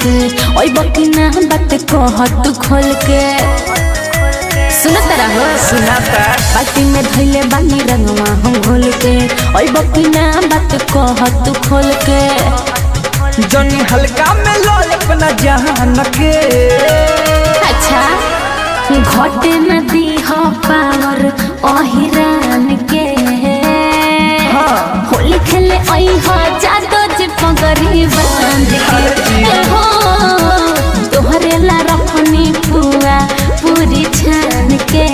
के ओई बकिना बात कह तू खोल के सुनता रहो सुनाता बाटी में धइले बानी रंगवा हम घोल के ओई बकिना बात कह तू खोल के जनी हल्का में लो अपना जान के अच्छा घटे नदी हो पावर ओहिरान के होली खेले ओई हो जादो जी पगड़ी बांध के हो तोहरे ला रखनी पुआ पूरी छान के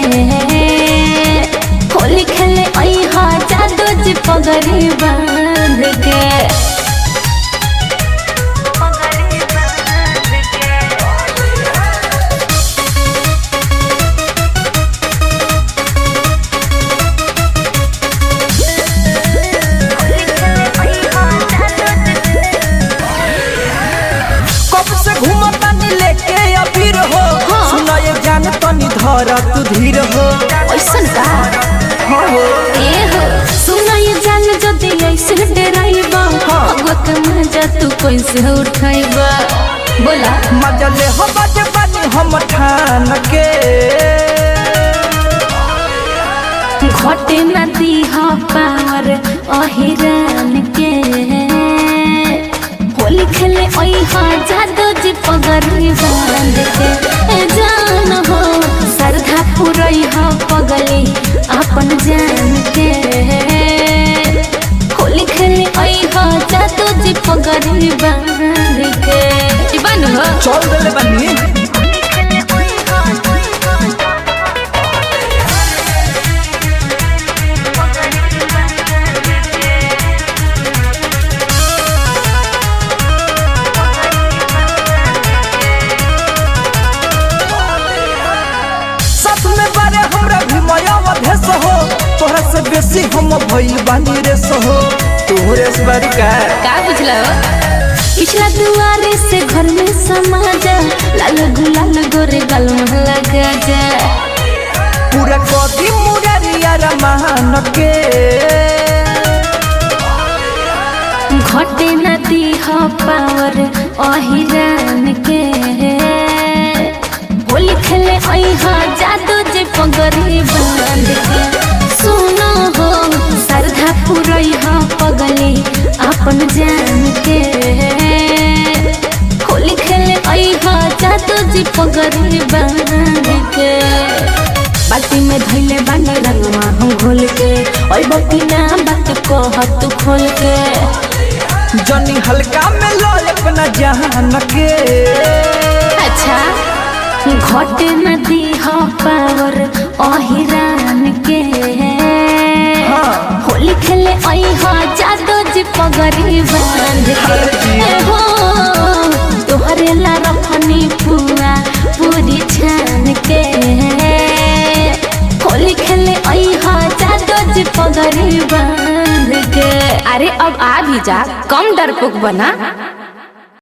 होली खेले ओई हो जादो जी पगड़ी बांध के धर तू धीर हो ऐसन का हो ए हो सुना ये जान जदी ऐसे डराइबा भगवत मजा तू कैसे उठाइबा बोला मजा ले हो बाजे बानी हम ठान के घटे नदी हो पावर ओहिरान के होली खेले ओई हो जादो जी पगड़ी बांध के ए जान हो सरधा पुरई हो पगली अपन जान के होली खेले ओई हो जादो जी पगड़ी बांध के इबान हो चल देले बनी तोहरा से बेसी हम भइल बानी रे सहो तोहरे स्वर का बुझला पिछला दुआरे से घर में समा जा लाल गुलाल गोरे गल में लगा जा पूरा कदी मुरारिया रमान के घटे नदी हो पावर ओहिरान के होली खेले ओई हो जादू जे पगड़ी बांध के सुनो हो सरधा पुरई हो पगली अपन जान के होली खेले ओई हो जादू जे पगड़ी बांध के बाल्टी में धइले बानी रंगवा हम घोल के ओई बकिना बात कह तू खोल के जनी हल्का में लो अपना जान के अच्छा घटे नदी हो पावर ओहिरान के होली खेले ओई हो जादो जी पगड़ी बांध के हो तोहरे ला रखनी पुआ पूरी छान के होली खेले ओई हो जादो जी पगड़ी बांध के अरे अब आ भी जा कम डरपोक बना।